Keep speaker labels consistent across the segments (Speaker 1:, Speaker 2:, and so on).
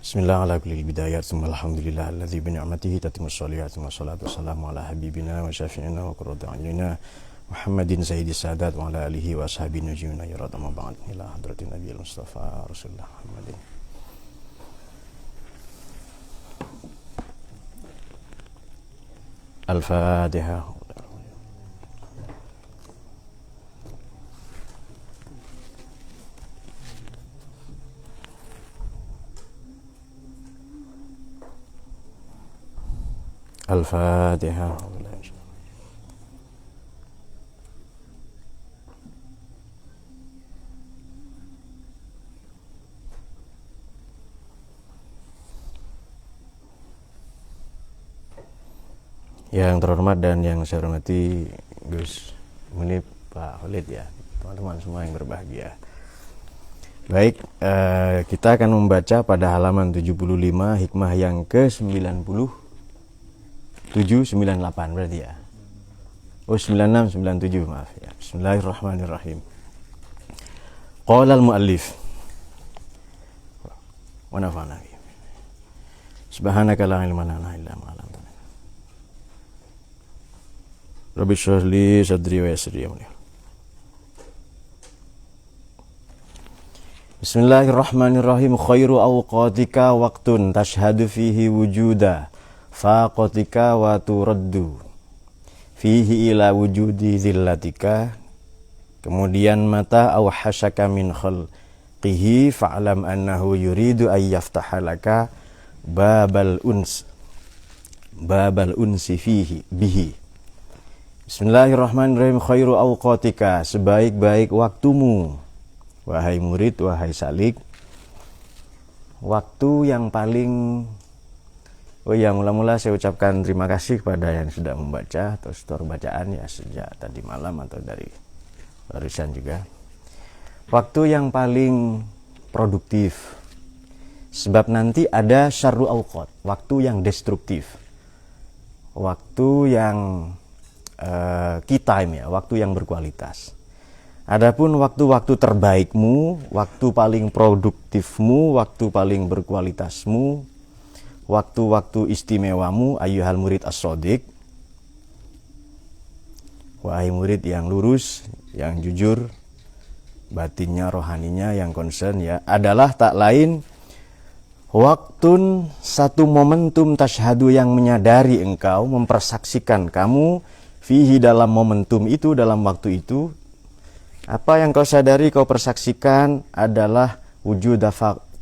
Speaker 1: Bismillah ala kulli bidayat summa alhamdulillah alladzi bi ni'matihi tatimmu sholihat wa salatu wassalamu ala habibina wa syafi'ina wa qurrati a'yunina Muhammadin sayyidis sadat wa ala alihi wa ashabihi najmina ya radama ba'd ila hadratin nabiyil mustafa rasulullah Muhammadin. Al-Fatihah. Al-Fatihah. Yang terhormat dan yang saya hormati Gus Munib, Pak Khalid ya, teman-teman semua yang berbahagia. Baik, kita akan membaca pada halaman 75 hikmah yang ke-97-98 berarti ya. Oh 96-97 maaf ya. Bismillahirrahmanirrahim. Qala al-muallif wa nafa'na bihi. Subhanaka la ilma lana illa ma 'allamtana. Rabbi shrah li sadri wa yassir li amri. Bismillahirrahmanirrahim. Khairu awqatika waqtun tashhadu fihi wujuda faqatika wa turaddu fihi ila wujudi zillatika. Kemudian mata awhashaka min khalqihi fa'lam annahu yuridu ay yaftahalaka babal unsi fihi bihi. Bismillahirrahmanirrahim. Khairu awqatika, sebaik-baik waktumu wahai murid, wahai salik. Waktu yang paling mula-mula saya ucapkan terima kasih kepada yang sudah membaca atau setor bacaan ya sejak tadi malam atau dari barusan juga. Waktu yang paling produktif, sebab nanti ada syarru awqat, waktu yang destruktif, waktu yang key time ya, waktu yang berkualitas. Adapun waktu-waktu terbaikmu, waktu paling produktifmu, waktu paling berkualitasmu, waktu-waktu istimewamu ayyuhal murid as-shadiq, wahai murid yang lurus, yang jujur, batinnya, rohaninya yang concern ya, adalah tak lain waktun, satu momentum tashhadu yang menyadari engkau, mempersaksikan kamu fihi, dalam momentum itu, dalam waktu itu. Apa yang kau sadari, kau persaksikan adalah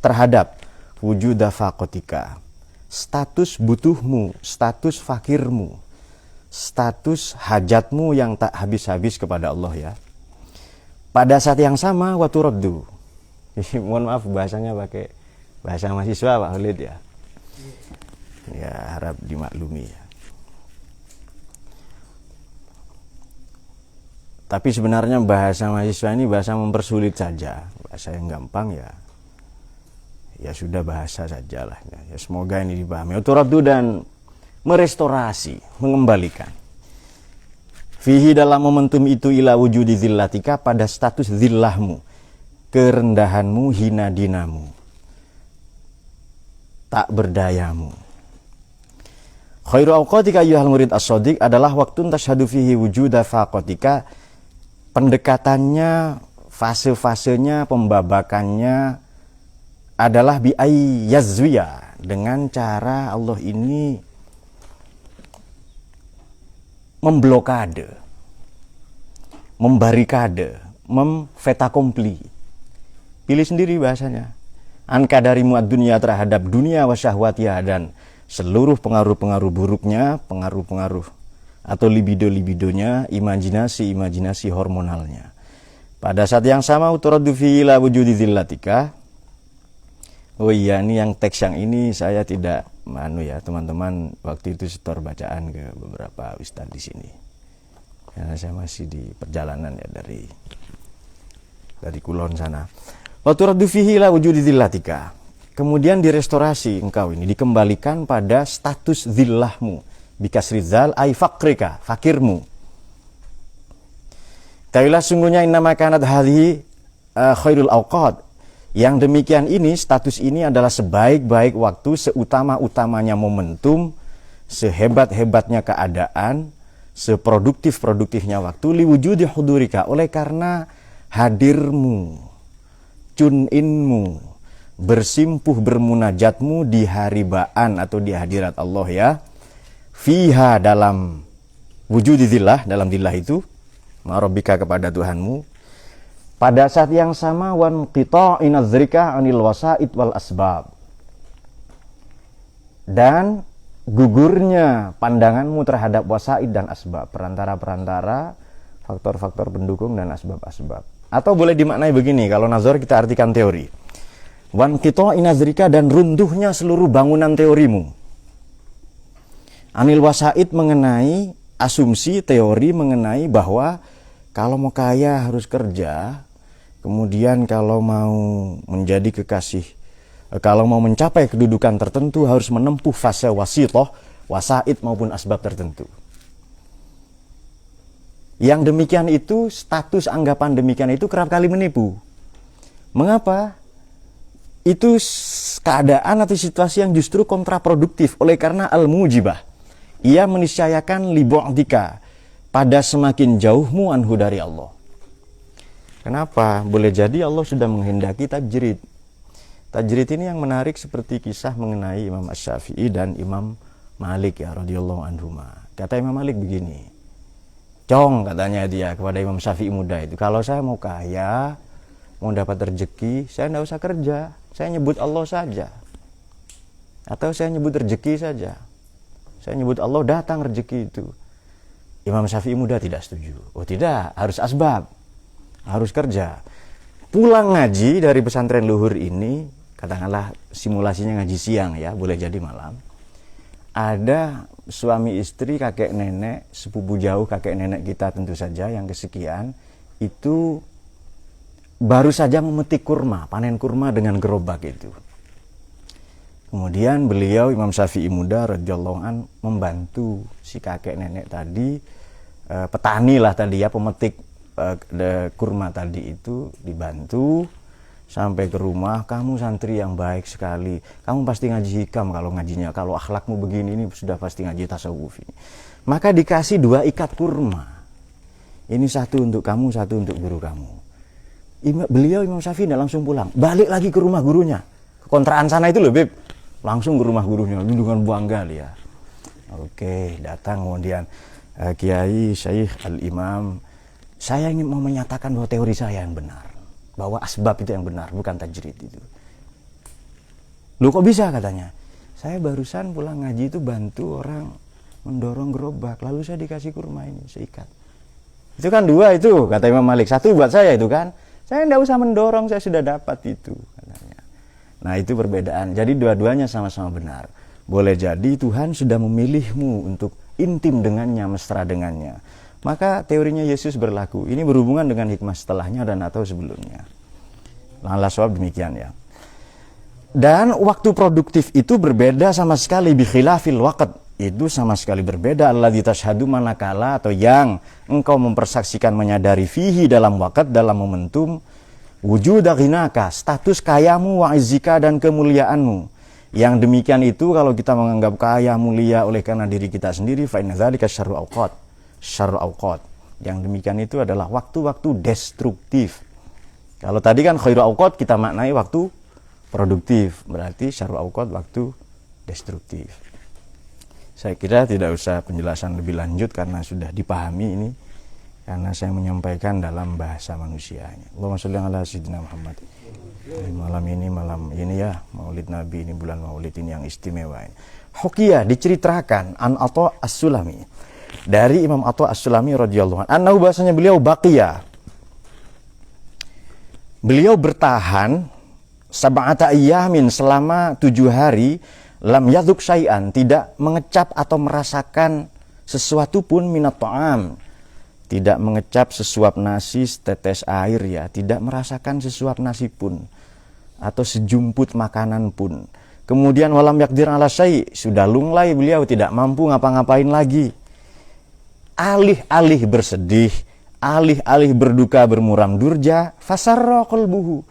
Speaker 1: terhadap wujuda faqatika, status butuhmu, status fakirmu, status hajatmu yang tak habis-habis kepada Allah ya. Pada saat yang sama wa turaddu. Mohon maaf bahasanya pakai bahasa mahasiswa Pak Khalid ya. Ya harap dimaklumi ya. Tapi sebenarnya bahasa mahasiswa ini bahasa mempersulit saja, bahasa yang gampang ya sudah bahasa sajalah ya, semoga ini dipahami. Turaddu, dan merestorasi, mengembalikan fihi, dalam momentum itu, ila wujudi zillatika, pada status zillahmu, kerendahanmu, hina dinamu, tak berdayamu. Khairu awqatika ayyuhal murid as-shadiq adalah waktun tashhadu fihi wujuda faqatika. Pendekatannya, fase-fasenya, pembabakannya adalah bi'ay yazwiya, dengan cara Allah ini memblokade, membarikade, memfetakompli. Pilih sendiri bahasanya. Ankadarimu ad-dunya, terhadap dunia wa syahwatiha, dan seluruh pengaruh-pengaruh buruknya, pengaruh-pengaruh atau libido-libidonya, imajinasi-imajinasi hormonalnya. Pada saat yang sama uturaddu fi ila wujudi zillatika. Oh iya, ini yang teks yang ini saya tidak ya teman-teman, waktu itu setor bacaan ke beberapa ustadz di sini. Karena saya masih di perjalanan ya dari Kulon sana. Uturaddu fi ila wujudi zillatika. Kemudian direstorasi engkau ini, dikembalikan pada status zillahmu. Bikasrizal ay fakrika, fakirmu. Ta'ilah sungguhnya innama kanat hadhihi khairul awqat. Yang demikian ini, status ini adalah sebaik-baik waktu, seutama-utamanya momentum, sehebat-hebatnya keadaan, seproduktif-produktifnya waktu, liwujudi hudurika, oleh karena hadirmu, tune-inmu, bersimpuh bermunajatmu di haribaan atau di hadirat Allah ya, fiha dalam wujudillah, dalam dillah itu, ma'rabbika kepada Tuhanmu, pada saat yang sama wan qita'in nazrika anil wasaid wal asbab, dan gugurnya pandanganmu terhadap wasaid dan asbab, perantara-perantara, faktor-faktor pendukung dan asbab-asbab. Atau boleh dimaknai begini, kalau nazar kita artikan teori, wan qita'in nazrika, dan runtuhnya seluruh bangunan teorimu. Anil wasaid mengenai asumsi teori mengenai bahwa kalau mau kaya harus kerja, kemudian kalau mau menjadi kekasih, kalau mau mencapai kedudukan tertentu harus menempuh fase wasitoh, wasaid maupun asbab tertentu. Yang demikian itu, status anggapan demikian itu kerap kali menipu. Mengapa? Itu keadaan atau situasi yang justru kontraproduktif, oleh karena al-mujibah. Ia meniscayakan libu'dika, pada semakin jauhmu anhu dari Allah. Kenapa? Boleh jadi Allah sudah menghendaki tajrid. Tajrid ini yang menarik seperti kisah mengenai Imam Asy-Syafi'i dan Imam Malik ya radhiyallahu anhuma. Kata Imam Malik begini, "Cong," katanya dia kepada Imam Syafi'i muda itu, "kalau saya mau kaya, mau dapat rezeki, saya tidak usah kerja. Saya nyebut Allah saja. Atau saya nyebut rezeki saja. Saya nyebut Allah, datang rezeki itu." Imam Syafi'i muda tidak setuju. Oh tidak, harus asbab, harus kerja. Pulang ngaji dari pesantren luhur ini, katakanlah simulasinya ngaji siang ya, boleh jadi malam. Ada suami istri, kakek nenek, sepupu jauh kakek nenek kita tentu saja yang kesekian, itu baru saja memetik kurma, panen kurma dengan gerobak itu. Kemudian beliau Imam Syafi'i muda radhiyallahu an membantu si kakek nenek tadi, petani lah tadi ya, pemetik kurma tadi itu, dibantu sampai ke rumah. "Kamu santri yang baik sekali, kamu pasti ngaji hikam kalau ngajinya, kalau akhlakmu begini ini sudah pasti ngaji tasawuf ini." Maka dikasih 2 ikat kurma, ini satu untuk kamu, satu untuk guru kamu. Beliau Imam Syafi'i tidak langsung pulang, balik lagi ke rumah gurunya, ke kontrakan sana itu loh Beb, langsung ke rumah gurunya dengan bangga dia. Oke, datang kemudian, "Kiai Syekh Al-Imam, saya ingin mau menyatakan bahwa teori saya yang benar, bahwa asbab itu yang benar, bukan tajrid itu." "Loh kok bisa?" katanya. "Saya barusan pulang ngaji itu bantu orang mendorong gerobak, lalu saya dikasih kurma ini seikat." Itu kan 2 itu, kata Imam Malik. "Satu buat saya itu kan, saya tidak usah mendorong, saya sudah dapat itu," katanya. Nah itu perbedaan. Jadi dua-duanya sama-sama benar. Boleh jadi Tuhan sudah memilihmu untuk intim dengannya, mesra dengannya. Maka teorinya Yesus berlaku. Ini berhubungan dengan hikmah setelahnya dan atau sebelumnya. Lala soal demikian ya. Dan waktu produktif itu berbeda sama sekali, bikhilafil waqt. Itu sama sekali berbeda. Alladzi tashhadu, manakala atau yang engkau mempersaksikan, menyadari fihi dalam waqt, dalam momentum, wujud ghinaka, status kayamu, wa izzika, dan kemuliaanmu. Yang demikian itu kalau kita menganggap kaya mulia oleh karena diri kita sendiri, fa inna dzalika syarru awqat. Syarru awqat. Yang demikian itu adalah waktu-waktu destruktif. Kalau tadi kan khairu awqat kita maknai waktu produktif, berarti syarru awqat waktu destruktif. Saya kira tidak usah penjelasan lebih lanjut karena sudah dipahami ini, karena saya menyampaikan dalam bahasa manusianya. Allahumma sholli ala sayyidina Muhammad. Malam ini ya, Maulid Nabi ini, bulan Maulid ini yang istimewa ini. Hukiyah diceritakan an Atha As-Sulami, dari Imam Atha As-Sulami radhiyallahu anhu, annahu, bahasanya beliau baqiya, beliau bertahan sab'ata ayyamin, selama 7 hari, lam yadhuk syai'an, tidak mengecap atau merasakan sesuatu pun, minat ta'am, tidak mengecap sesuap nasi, setetes air ya, tidak merasakan sesuap nasi pun atau sejumput makanan pun. Kemudian walam yakdir ala syai', sudah lunglai beliau, tidak mampu ngapa-ngapain lagi. Alih-alih bersedih, alih-alih berduka bermuram durja, fasarra qalbuhu,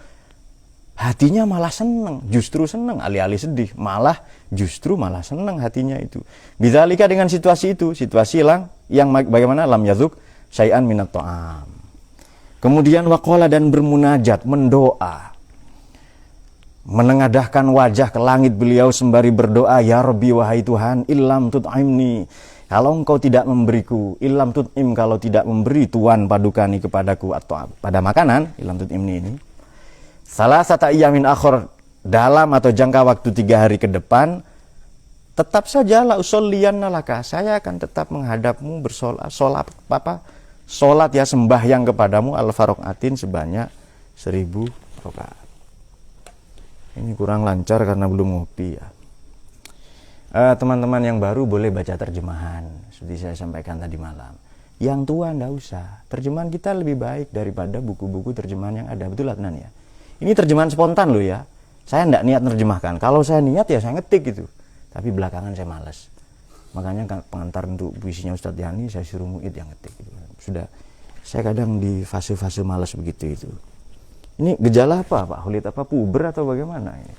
Speaker 1: hatinya malah seneng, justru seneng, alih-alih sedih, malah justru malah seneng hatinya itu. Bidzalika dengan situasi itu, situasi yang bagaimana lam yazuk syai'an minat ta'am. Kemudian waqala dan bermunajat, mendoa. Menengadahkan wajah ke langit beliau sembari berdoa, ya Rabbi wahai Tuhan, illam tut'imni, kalau engkau tidak memberiku, illam tut'im, kalau tidak memberi Tuhan padukani kepadaku atau pada makanan, illam tut'imni ini, salah satu iyamin akhir, dalam atau jangka waktu 3 hari ke depan, tetap saja la usolliyanna laka, saya akan tetap menghadapmu solat ya, sembahyang kepadamu al-farokaatin sebanyak 1000 rakaat. Ini kurang lancar karena belum ngopi ya. Teman-teman yang baru boleh baca terjemahan seperti saya sampaikan tadi malam. Yang tua ndak usah. Terjemahan kita lebih baik daripada buku-buku terjemahan yang ada. Betul Adnan ya? Ini terjemahan spontan loh ya. Saya ndak niat nerjemahkan. Kalau saya niat ya saya ngetik gitu. Tapi belakangan saya malas. Makanya pengantar untuk puisinya Ustadz Yani saya suruh Muid yang ngetik gitu. Sudah, saya kadang di fase-fase malas begitu itu. Ini gejala apa Pak Khalid, apa puber atau bagaimana ini?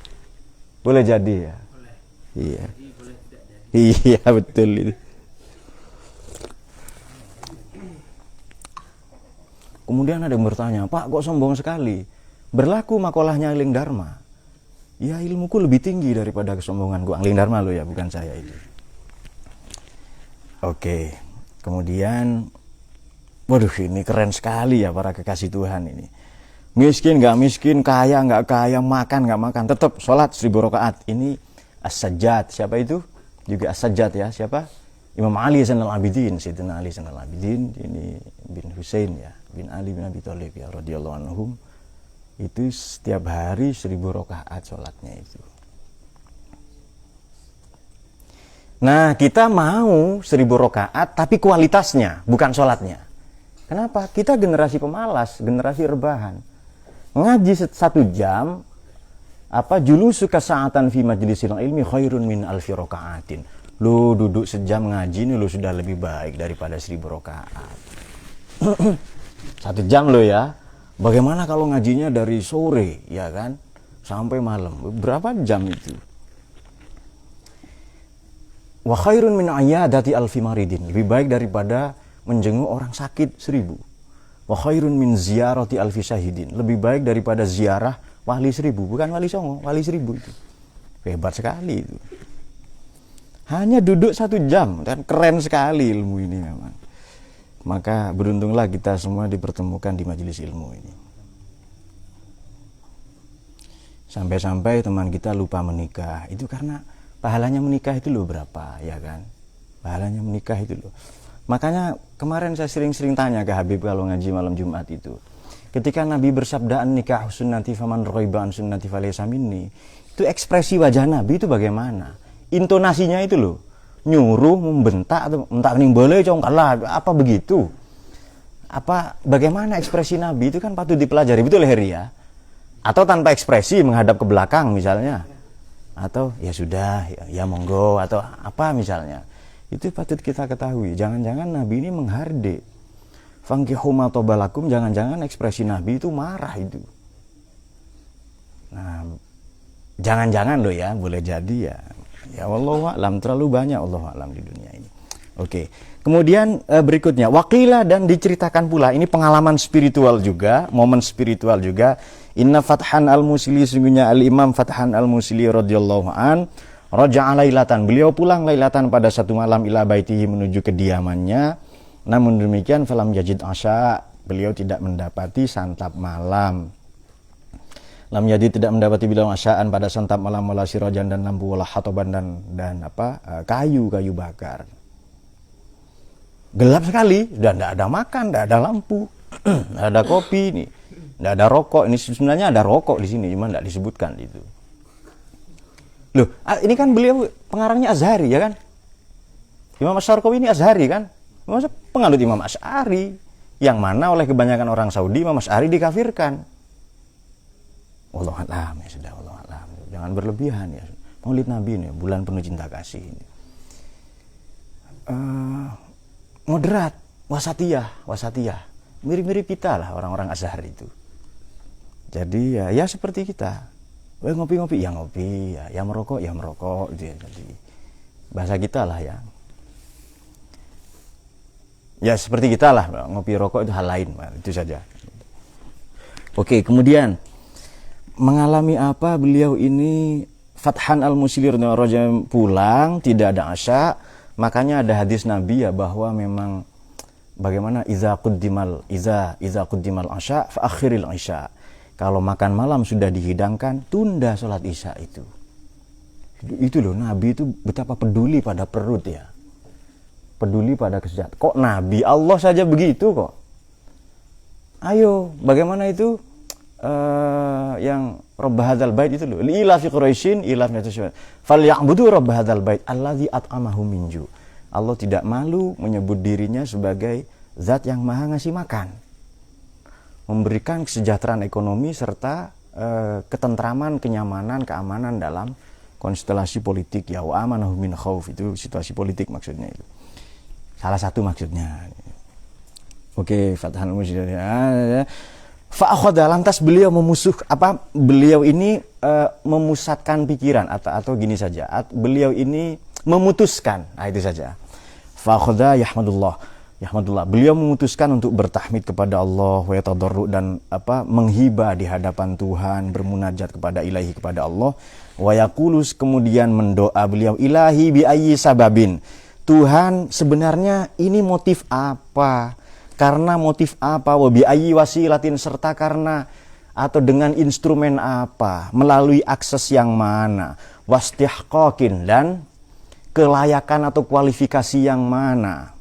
Speaker 1: Boleh jadi ya? Boleh. Iya. Jadi, boleh tidak jadi. Iya betul itu. Kemudian ada yang bertanya, Pak kok sombong sekali? Berlaku makolahnya Angling Dharma. Ya ilmuku lebih tinggi daripada kesombonganku. Angling Dharma lo ya, bukan saya itu. Oke. Kemudian, waduh ini keren sekali ya para kekasih Tuhan ini. Miskin nggak miskin, kaya nggak kaya, makan nggak makan, tetap sholat 1000 rakaat. Ini As-Sajjad, siapa itu? Juga As-Sajjad ya, siapa? Imam Ali Zainal Abidin, Sayyidina Ali Zainal Abidin, ini bin Husain ya, bin Ali bin Abi Thalib ya, radhiyallahu anhum. Itu setiap hari 1000 rakaat sholatnya itu. Nah kita mau 1000 rakaat tapi kualitasnya, bukan sholatnya. Kenapa? Kita generasi pemalas, generasi rebahan. Ngaji 1 jam, julusu kasaatan fi majlisil ilmi khairun min alfi rakaatin. Lu duduk sejam ngaji ini lu sudah lebih baik daripada 1000 rakaat. 1 jam lo ya. Bagaimana kalau ngajinya dari sore ya kan sampai malam? Berapa jam itu? Wa khairun min ayadati alfi maridin. Lebih baik daripada menjenguk orang sakit 1000. Wa khairun min ziyarati alfi syahidin. Lebih baik daripada ziarah wali 1000. Bukan wali songo, wali 1000 itu. Hebat sekali itu. Hanya duduk 1 jam. Dan keren sekali ilmu ini memang. Maka beruntunglah kita semua dipertemukan di majelis ilmu ini. Sampai-sampai teman kita lupa menikah. Itu karena pahalanya menikah itu loh berapa, ya kan? Pahalanya menikah itu loh. Makanya kemarin saya sering-sering tanya ke Habib kalau ngaji malam Jumat itu. Ketika Nabi bersabda nikah sunnati faman roiba an sunnati falaysa minni. Itu ekspresi wajah Nabi itu bagaimana? Intonasinya itu loh. Nyuruh, membentak atau entak ning boleh congkalah apa begitu? Bagaimana ekspresi Nabi itu kan patut dipelajari, betul Heri ya? Atau tanpa ekspresi menghadap ke belakang misalnya. Atau ya sudah, ya monggo atau apa misalnya. Itu patut kita ketahui. Jangan-jangan Nabi ini menghardik. Fankihu ma tobalakum, jangan-jangan ekspresi Nabi itu marah itu. Nah, jangan-jangan loh ya, boleh jadi ya. Ya wallahu a'lam, terlalu banyak wallahu a'lam di dunia ini. Oke. Kemudian berikutnya, waqila dan diceritakan pula, ini pengalaman spiritual juga, momen spiritual juga. Inna Fathan al-Musili, sungguhnya al-Imam Fathan al-Musili radhiyallahu an, raja'a lailatan, beliau pulang lailatan pada satu malam ila baitihi, menuju kediamannya. Namun demikian falam yajid asya, beliau tidak mendapati santap malam. Lam yajid, tidak mendapati beliau asyaan pada santap malam, wala sirajan dan lampu, wala hatoban dan kayu bakar. Gelap sekali, dan tidak ada makan, tidak ada lampu, tidak ada kopi, nih, tidak ada rokok. Ini sebenarnya ada rokok di sini, cuma tidak disebutkan itu. Loh, ini kan beliau pengarangnya Azhari ya kan? Imam Asy'ari ini Azhari kan? Masa penganut Imam Asy'ari, yang mana oleh kebanyakan orang Saudi Imam Asy'ari dikafirkan. Wallahu a'lam, ya sudah, wallahu a'lam. Jangan berlebihan ya. Maulid Nabi ini bulan penuh cinta kasih ini. Moderat, wasatiyah. Mirip-mirip kita lah orang-orang Azhar itu. Jadi ya seperti kita. Ngopi-ngopi ya ngopi, ya merokok ya merokok gitu ya. Jadi bahasa kita lah ya. Ya seperti kita lah, ngopi rokok itu hal lain, itu saja. Oke, kemudian mengalami apa beliau ini? Fathan al-Musilir rajam pulang, tidak ada asya. Makanya ada hadis Nabi ya bahwa memang bagaimana iza quddimal asya fa akhiril isya. Kalau makan malam sudah dihidangkan, tunda sholat isya itu. Itu loh, Nabi itu betapa peduli pada perut ya. Peduli pada kesehatan. Kok Nabi Allah saja begitu kok? Ayo, bagaimana itu? Yang Rabb hadzal bait itu loh. Ila fi Quraisyin ila falyabudu Rabb hadzal bait allazi at'amahum min ju'. Allah tidak malu menyebut dirinya sebagai zat yang maha ngasih makan. Memberikan kesejahteraan ekonomi serta ketentraman, kenyamanan, keamanan dalam konstelasi politik ya wa amanahu min khauf, itu situasi politik maksudnya itu. Salah satu maksudnya. Oke, Fathan al-Musilir. Fa'akhadha, lantas beliau beliau ini memusatkan pikiran atau gini saja, beliau ini memutuskan, itu saja. Fa'akhadha yahmadullah, beliau memutuskan untuk bertahmid kepada Allah wa yatadarru, dan menghibah di hadapan Tuhan, bermunajat kepada ilahi, kepada Allah. Wa yaqulus, kemudian mendoa beliau, ilahi bi ayyi sababin, Tuhan sebenarnya ini motif apa? Karena motif apa, wabi ayyi wasilatin, serta karena atau dengan instrumen apa, melalui akses yang mana, wastihqaqin, dan kelayakan atau kualifikasi yang mana.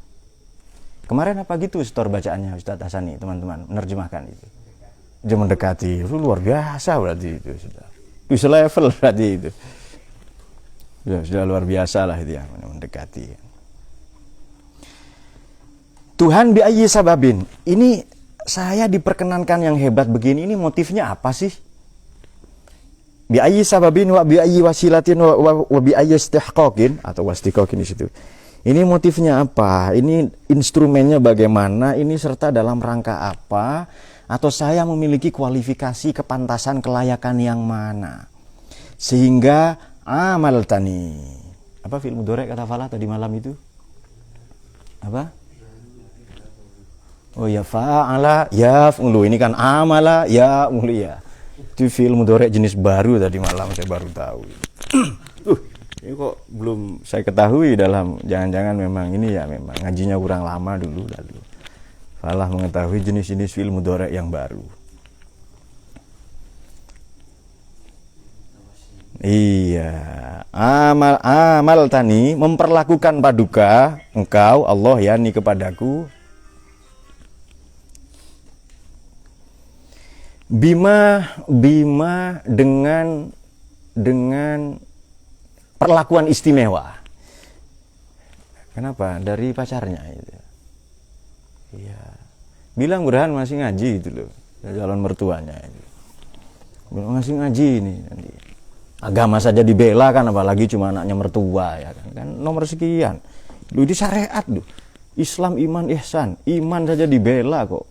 Speaker 1: Kemarin apa gitu setor bacaannya Ustaz Hasani, teman-teman menerjemahkan itu. Dia mendekati, itu luar biasa berarti itu sudah. Itu selevel berarti itu. Sudah luar biasa lah itu ya, mendekati. Tuhan bi ayyi sababin. Ini saya diperkenankan yang hebat begini, ini motifnya apa sih? Bi ayyi sababin wa bi ayyi wasilatin wa bi ayyi istihqaqin atau wastihqaqin di situ. Ini motifnya apa? Ini instrumennya bagaimana? Ini serta dalam rangka apa? Atau saya memiliki kualifikasi, kepantasan, kelayakan yang mana? Sehingga amal tani. Apa fi'il mudhari' kata Falah tadi malam itu? Apa? Oh ya, fa'ala yaf'ulu, ini kan amala ya mulia. Itu fi'il mudhari' jenis baru tadi malam saya baru tahu. Ini kok belum saya ketahui dalam, jangan-jangan memang ini ya, memang ngajinya kurang lama dulu lalu. Falah mengetahui jenis-jenis fi'il mudhari' yang baru. Iya, amal tani, memperlakukan paduka engkau Allah yani kepadaku, bima dengan perlakuan istimewa. Kenapa? Dari pacarnya itu. Iya. Bilang Burhan masih ngaji itu loh, calon mertuanya itu. Bilang masih ngaji ini nanti. Agama saja dibela kan, apalagi cuma anaknya mertua ya kan. Kan nomor sekian. Lu di syariat loh. Islam, iman, ihsan. Iman saja dibela kok.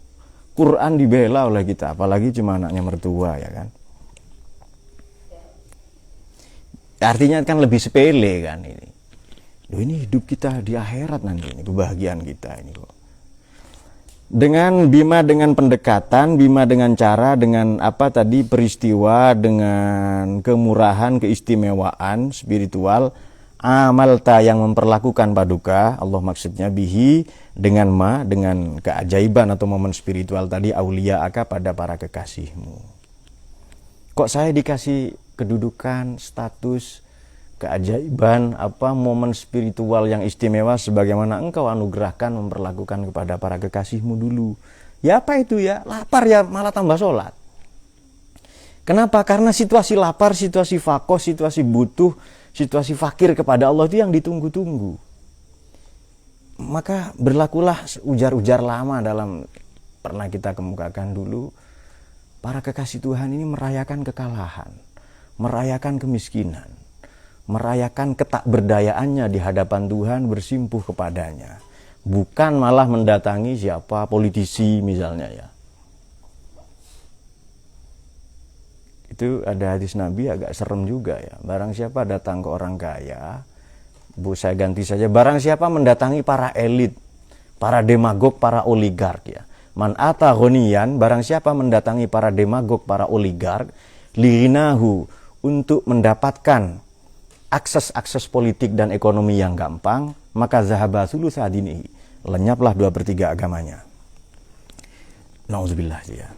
Speaker 1: Quran dibela oleh kita, apalagi cuma anaknya mertua ya kan. Artinya kan lebih sepele kan ini. Loh, ini hidup kita di akhirat nanti, ini kebahagiaan kita ini kok. Dengan bima, dengan pendekatan, bima dengan cara, dengan apa tadi, peristiwa, dengan kemurahan, keistimewaan spiritual, amalta yang memperlakukan paduka, Allah maksudnya bihi, dengan dengan keajaiban atau momen spiritual tadi, aulia aka, pada para kekasihmu. Kok saya dikasih kedudukan, status, keajaiban, momen spiritual yang istimewa sebagaimana engkau anugerahkan memperlakukan kepada para kekasihmu dulu. Ya apa itu ya? Lapar ya malah tambah sholat. Kenapa? Karena situasi lapar, situasi fakoh, situasi butuh, situasi fakir kepada Allah itu yang ditunggu-tunggu. Maka berlakulah ujar-ujar lama dalam, pernah kita kemukakan dulu, para kekasih Tuhan ini merayakan kekalahan, merayakan kemiskinan, merayakan ketakberdayaannya di hadapan Tuhan, bersimpuh kepadanya. Bukan malah mendatangi siapa politisi misalnya ya. Itu ada hadis Nabi agak serem juga ya. Barang siapa datang ke orang kaya, saya ganti saja. Barang siapa mendatangi para elit, para demagog, para oligark ya. Man ata ghaniyan, barang siapa mendatangi para demagog, para oligark, lihinahu, untuk mendapatkan akses politik dan ekonomi yang gampang, maka zahaba sulusa dinihi, lenyaplah 2/3 agamanya. Nauzubillah ya.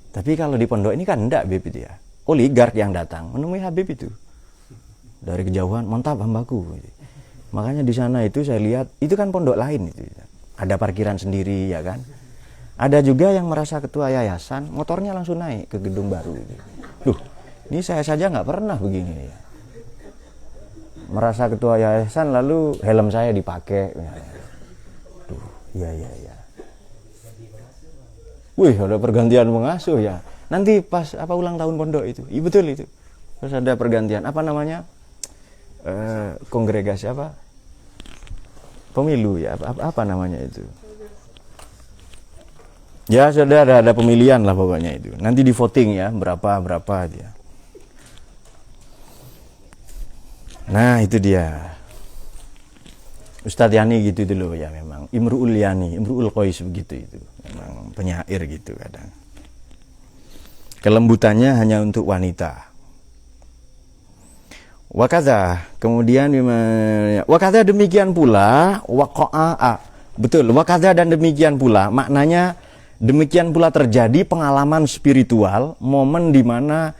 Speaker 1: Tapi kalau di pondok ini kan enggak Habib itu ya. Oligark yang datang menemui Habib itu. Dari kejauhan, mantap hambaku. Makanya di sana itu saya lihat, itu kan pondok lain itu. Ada parkiran sendiri ya kan. Ada juga yang merasa ketua yayasan, motornya langsung naik ke gedung baru. Duh, ini saya saja nggak pernah begini ya. Merasa ketua yayasan lalu helm saya dipakai. Duh, iya. Wih, ada pergantian pengasuh ya. Nanti pas ulang tahun pondok itu. Iya betul itu. Terus ada pergantian apa namanya? Kongregasi apa? Pemilu ya. Apa namanya itu? Ya, sudah ada pemilihan lah pokoknya itu. Nanti di voting ya, berapa dia. Nah, itu dia. Ustadz Yani gitu dulu ya memang. Imru'ul Yani, Imru'ul Qais begitu itu. Memang penyair gitu kadang. Kelembutannya hanya untuk wanita. Wakadha, kemudian wakadha demikian pula waqa'a. Betul, wakadha dan demikian pula maknanya demikian pula terjadi pengalaman spiritual, momen di mana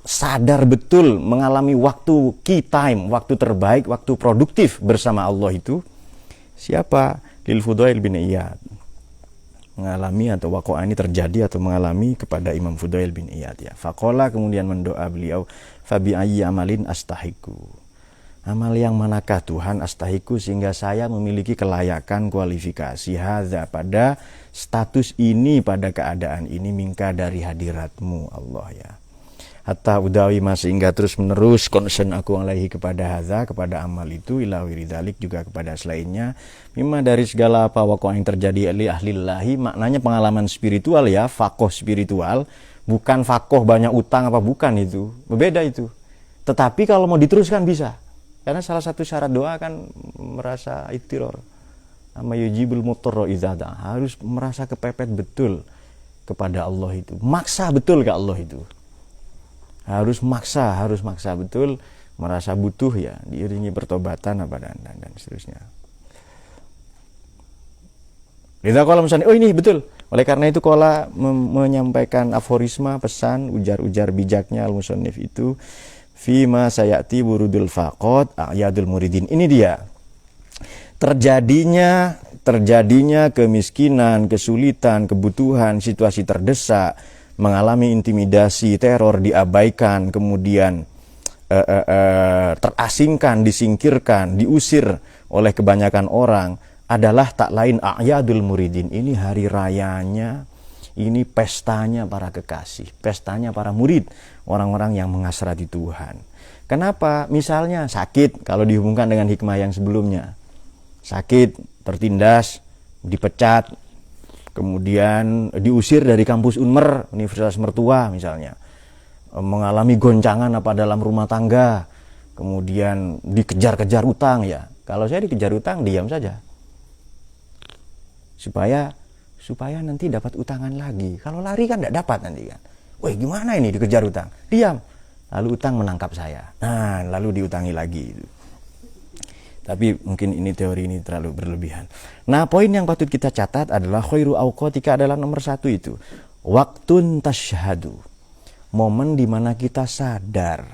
Speaker 1: sadar betul mengalami waktu key time, waktu terbaik, waktu produktif bersama Allah itu. Siapa? Lil Fudail bin Iyad. Mengalami atau waqa'a ini terjadi atau mengalami kepada Imam Fudail bin Iyad ya. Faqala, kemudian mendoa beliau, fabi ayyi amalin astahiku. Amal yang manakah Tuhan astahiku sehingga saya memiliki kelayakan kualifikasi hadza pada status ini, pada keadaan ini, mingka dari hadiratmu Allah ya. Hatta udawi sehingga terus menerus concern aku alaihi kepada hadza, kepada amal itu, ila wiridalik juga kepada selainnya, mimma dari segala apa waqo yang terjadi li ahlillahi, maknanya pengalaman spiritual ya, fakoh spiritual, bukan fakoh banyak utang apa bukan itu, berbeda itu. Tetapi kalau mau diteruskan bisa, karena salah satu syarat doa kan merasa ittiror, ama yujibul mutarra idza da'a, harus merasa kepepet betul kepada Allah itu, maksa betul ke Allah itu. Harus maksa betul, merasa butuh ya, diiringi pertobatan apa dan seterusnya. Kita kalau misalnya, oh ini betul. Oleh karena itu Kola menyampaikan aforisma, pesan, ujar-ujar bijaknya al-musannif itu, fima sayati burudul faqad a'yadul muridin. Ini dia. Terjadinya kemiskinan, kesulitan, kebutuhan, situasi terdesak, mengalami intimidasi, teror, diabaikan, kemudian terasingkan, disingkirkan, diusir oleh kebanyakan orang, adalah tak lain a'yadul muridin. Ini hari rayanya, ini pestanya para kekasih, pestanya para murid, orang-orang yang menghasrati Tuhan. Kenapa? Misalnya sakit, kalau dihubungkan dengan hikmah yang sebelumnya. Sakit, tertindas, dipecat, kemudian diusir dari kampus Unmer, Universitas Mertua misalnya, mengalami goncangan apa dalam rumah tangga, kemudian dikejar-kejar utang ya. Kalau saya dikejar utang, diam saja, supaya nanti dapat utangan lagi. Kalau lari kan tidak dapat nanti kan. Wah gimana ini dikejar utang? Diam, lalu utang menangkap saya. Nah lalu diutangi lagi. Tapi mungkin ini teori ini terlalu berlebihan. Nah, poin yang patut kita catat adalah khairu awqatika adalah nomor 1 itu. Waktun tasyhadu. Momen di mana kita sadar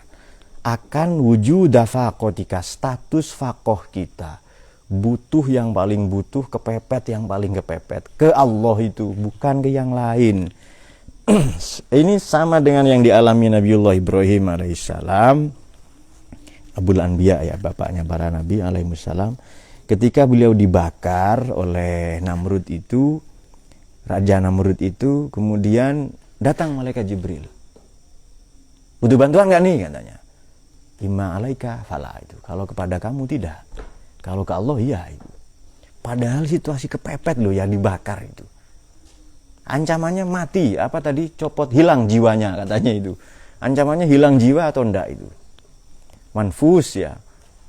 Speaker 1: akan wujuda faqatika, status faqoh kita. Butuh yang paling butuh, kepepet yang paling kepepet. Ke Allah itu, bukan ke yang lain. Ini sama dengan yang dialami Nabiullah Ibrahim alaihissalam, Abul Anbiya ya, bapaknya para nabi alaihissalam, ketika beliau dibakar oleh Namrud itu, Raja Namrud itu, kemudian datang malaikat Jibril. Butuh bantuan nggak nih katanya? Imma alaika fala, itu kalau kepada kamu tidak, kalau ke Allah iya itu. Padahal situasi kepepet loh yang dibakar itu. Ancamannya mati, apa tadi, copot, hilang jiwanya katanya itu. Ancamannya hilang jiwa atau enggak itu. Manfus ya,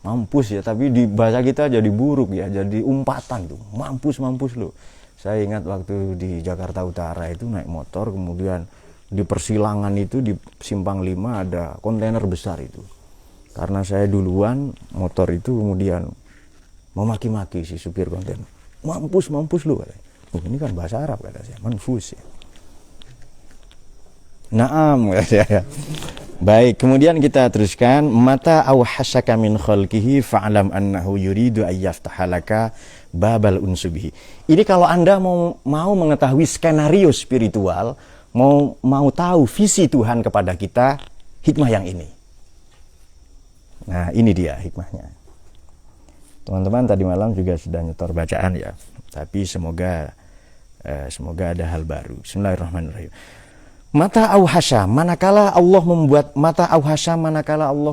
Speaker 1: mampus ya, tapi di bahasa kita jadi buruk ya, jadi umpatan tuh, mampus lo. Saya ingat waktu di Jakarta Utara itu naik motor, kemudian di persilangan itu di Simpang 5 ada kontainer besar itu. Karena saya duluan motor itu, kemudian memaki-maki si supir kontainer. Mampus lo katanya. Ini kan bahasa Arab kata saya, manfus ya. Naam kata saya. Baik, kemudian kita teruskan, mata awhasaka min khalqihi fa'lam annahu yuridu ayyaftahalaka babal unsubihi. Ini kalau Anda mau mengetahui skenario spiritual, mau tahu visi Tuhan kepada kita, hikmah yang ini. Nah, ini dia hikmahnya. Teman-teman tadi malam juga sudah nyetor bacaan ya, tapi semoga ada hal baru. Bismillahirrahmanirrahim. Mata auhasya, manakala Allah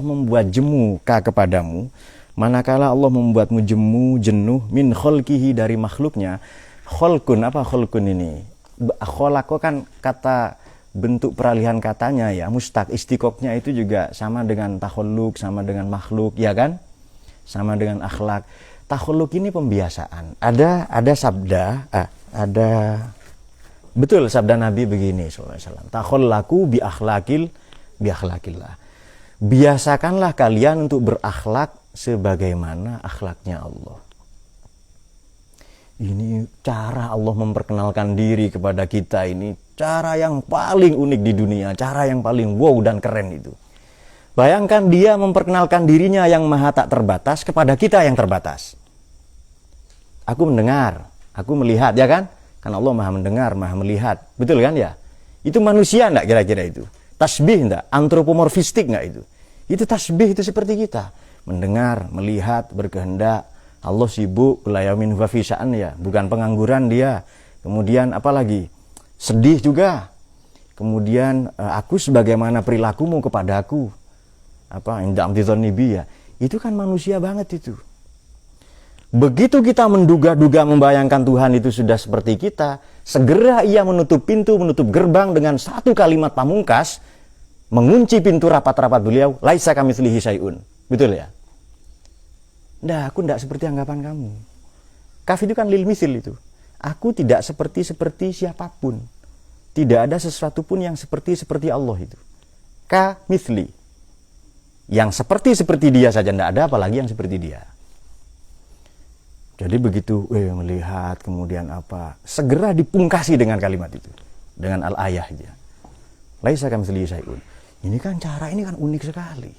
Speaker 1: membuat jemu kepadamu, manakala Allah membuatmu jemu, jenuh, min khalqihi, dari makhluknya. Khalqun, apa khalqun ini? Kholako kan kata bentuk peralihan katanya ya, mustaq, istiqoknya itu juga sama dengan takhalluk, sama dengan makhluk, ya kan? Sama dengan akhlak. Takhalluk ini pembiasaan. Ada sabda, betul sabda Nabi begini SAW. Takhallaku bi akhlakillah. Biasakanlah kalian untuk berakhlak sebagaimana akhlaknya Allah. Ini cara Allah memperkenalkan diri kepada kita, ini cara yang paling unik di dunia, cara yang paling wow dan keren itu. Bayangkan dia memperkenalkan dirinya yang maha tak terbatas kepada kita yang terbatas. Aku mendengar, aku melihat, ya kan? Karena Allah maha mendengar, maha melihat. Betul kan ya? Itu manusia enggak kira-kira itu? Tasbih enggak? Antropomorfistik enggak itu? Itu tasbih, itu seperti kita. Mendengar, melihat, berkehendak. Allah sibuk, kulayamin wafisaan ya. Bukan pengangguran dia. Kemudian apa lagi? Sedih juga. Kemudian aku sebagaimana perilakumu kepada aku. Apa? Indam titonibi ya. Itu kan manusia banget itu. Begitu kita menduga-duga membayangkan Tuhan itu sudah seperti kita, segera ia menutup pintu, menutup gerbang dengan satu kalimat pamungkas, mengunci pintu rapat-rapat beliau, laisa kamitslihi syai'un. Betul ya? Nah, aku tidak seperti anggapan kamu. Kaf itu kan lil misil itu. Aku tidak seperti siapapun. Tidak ada sesuatu pun yang seperti Allah itu. Ka mithli. Yang seperti dia saja tidak ada, apalagi yang seperti dia. Jadi begitu melihat, kemudian apa, segera dipungkasi dengan kalimat itu, dengan al-ayah aja. Laisa kamitslihi syai'un. Ini kan unik sekali.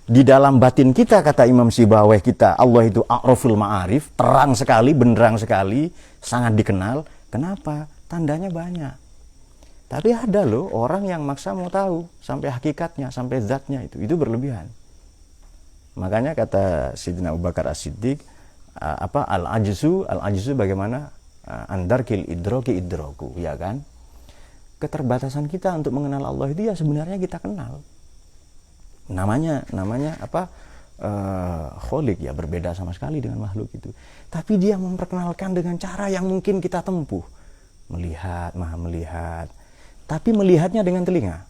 Speaker 1: Di dalam batin kita, kata Imam Sibawayh kita, Allah itu a'raful ma'arif, terang sekali, benderang sekali, sangat dikenal. Kenapa? Tandanya banyak. Tapi ada loh orang yang maksa mau tahu sampai hakikatnya, sampai zatnya itu berlebihan. Makanya kata Sayyidina Abu Bakar As-Siddiq, al-ajzu bagaimana? Andarkil idroku, ya kan? Keterbatasan kita untuk mengenal Allah itu ya sebenarnya kita kenal. Namanya kholik ya, berbeda sama sekali dengan makhluk itu. Tapi dia memperkenalkan dengan cara yang mungkin kita tempuh. Melihat, maha melihat. Tapi melihatnya dengan telinga.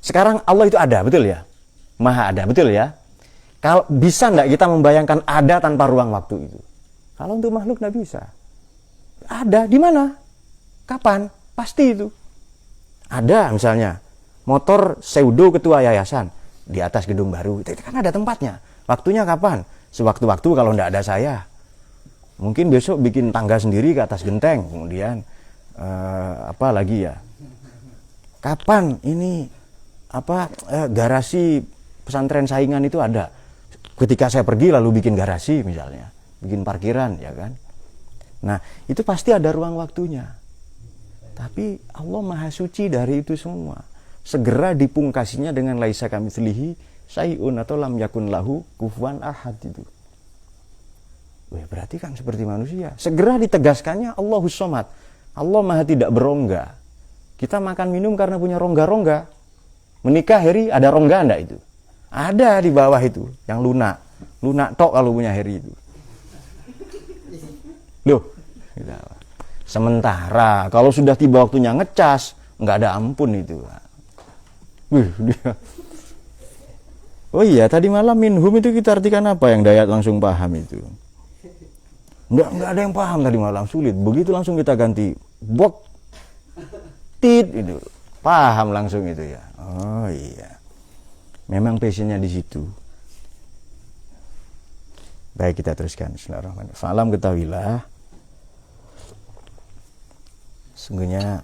Speaker 1: Sekarang Allah itu ada, betul ya? Maha ada, betul ya? Kalau bisa enggak kita membayangkan ada tanpa ruang waktu itu? Kalau untuk makhluk enggak bisa. Ada di mana? Kapan? Pasti itu. Ada misalnya motor pseudo ketua yayasan di atas gedung baru, itu kan ada tempatnya. Waktunya kapan? Sewaktu-waktu kalau enggak ada saya. Mungkin besok bikin tangga sendiri ke atas genteng, kemudian apa lagi ya? Kapan ini garasi pesantren saingan itu ada? Ketika saya pergi lalu bikin garasi misalnya, bikin parkiran, ya kan? Nah, itu pasti ada ruang waktunya. Tapi Allah Maha Suci dari itu semua. Segera dipungkasinya dengan laisa kamitslihi syai'un atau lam yakun lahu kufuwan ahad itu. Berarti kan seperti manusia. Segera ditegaskannya Allahus Somad. Allah Maha tidak berongga. Kita makan minum karena punya rongga-rongga. Menikah Heri ada rongga enggak itu? Ada di bawah itu, yang lunak. Lunak tok kalau punya Heri itu. Loh, sementara. Kalau sudah tiba waktunya ngecas, nggak ada ampun itu. Dia. Oh iya, tadi malam minhum itu kita artikan apa yang Dayat langsung paham itu? Nggak ada yang paham tadi malam, sulit. Begitu langsung kita ganti bok tit itu. Paham langsung itu ya. Oh iya. Memang passionnya di situ. Baik, kita teruskan. Bismillahirrahmanirrahim. Fa'lam, ketahuilah, sungguhnya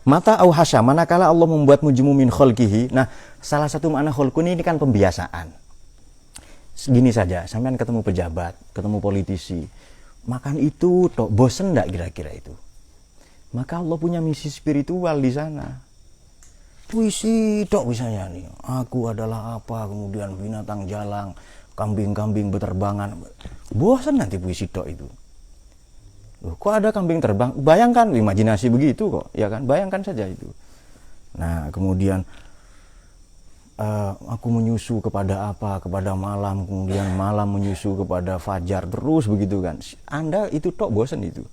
Speaker 1: mata auhasya, manakala Allah membuatmu jemu min khalqihi. Nah, salah satu makna khalqun ini kan pembiasaan. Gini saja, sampean ketemu pejabat, ketemu politisi, makan itu tok, bosen enggak kira-kira itu? Maka Allah punya misi spiritual di sana. Puisi tok misalnya nih, aku adalah apa, kemudian binatang jalang, kambing-kambing berterbangan. Bosan nanti puisi tok itu. Loh, kok ada kambing terbang? Bayangkan, imajinasi begitu kok, ya kan? Bayangkan saja itu. Nah, kemudian aku menyusu kepada apa? Kepada malam, kemudian malam menyusu kepada fajar, terus begitu kan? Anda itu tok bosan itu.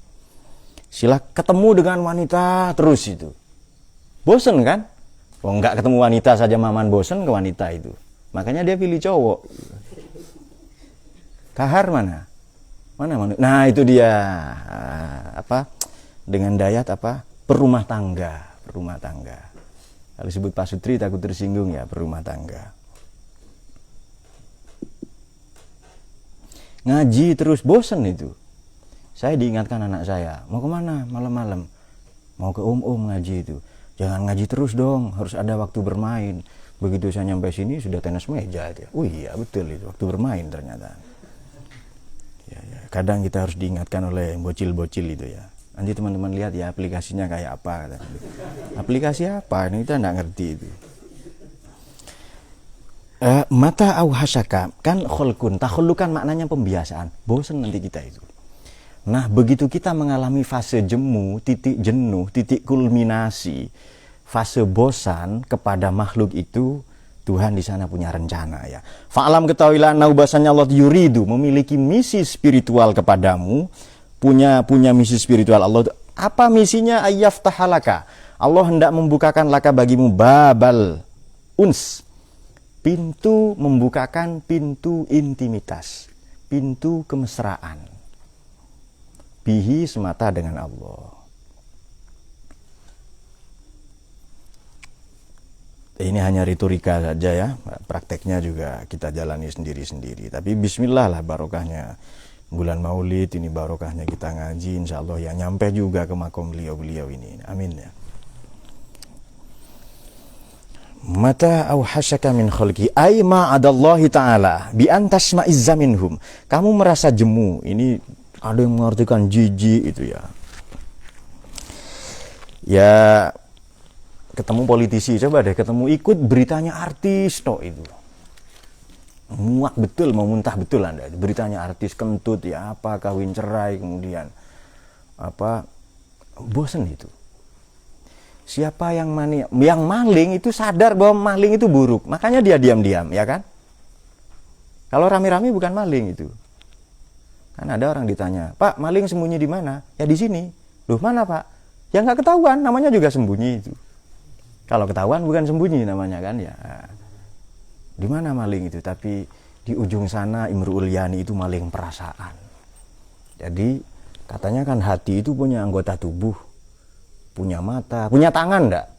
Speaker 1: Sila ketemu dengan wanita terus itu. Bosan kan? Oh, enggak ketemu wanita saja maman bosan ke wanita itu. Makanya dia pilih cowok. Kahar mana? Mana? Nah, itu dia. Apa? Dengan Dayat apa? Perumah tangga. Kalau disebut pasutri takut tersinggung ya, perumah tangga. Ngaji terus bosan itu. Saya diingatkan anak saya, mau kemana malam-malam? Mau ke om ngaji itu. Jangan ngaji terus dong, harus ada waktu bermain. Begitu saya nyampe sini sudah tenis meja itu. Oh iya, betul itu, waktu bermain ternyata. Ya, kadang kita harus diingatkan oleh bocil-bocil itu ya. Nanti teman-teman lihat ya aplikasinya kayak apa. Aplikasi apa? Ini kita nggak ngerti itu. Mata auhasaka kan kholkun. Takhulukan maknanya pembiasaan. Bosan nanti kita itu. Nah, begitu kita mengalami fase jemu, titik jenuh, titik kulminasi, fase bosan kepada makhluk itu, Tuhan di sana punya rencana ya. Fa'alam, ketahuilah bahasanya Allah yuridu, memiliki misi spiritual kepadamu, punya misi spiritual Allah. Apa misinya? Ayyaftahalaka, Allah hendak membukakan laka bagimu babal uns, membukakan pintu intimitas, pintu kemesraan. Bihi, semata dengan Allah. Ini hanya retorika saja ya, prakteknya juga kita jalani sendiri-sendiri. Tapi bismillah lah barokahnya bulan Maulid ini, barokahnya kita ngaji, insya Allah ya nyampe juga ke makom beliau-beliau ini. Amin ya. Mata auhasaka min khalqi ay ma'adallahi ta'ala bi antasma'izza minhum. Kamu merasa jemu, ini ada yang mengartikan jijik itu ya. Ya ketemu politisi, coba deh ketemu ikut beritanya artis tok itu. Muak betul, mau muntah betul Anda. Beritanya artis kentut ya apa, kawin cerai, kemudian apa, bosen itu. Siapa yang maling itu sadar bahwa maling itu buruk, makanya dia diam-diam, ya kan? Kalau rame-rame bukan maling itu. Kan ada orang ditanya, Pak, maling sembunyi di mana? Ya di sini. Loh, mana Pak? Ya nggak ketahuan, namanya juga sembunyi itu. Kalau ketahuan bukan sembunyi namanya kan ya. Di mana maling itu? Tapi di ujung sana Imru'ul Yani itu maling perasaan. Jadi katanya kan hati itu punya anggota tubuh, punya mata, punya tangan enggak?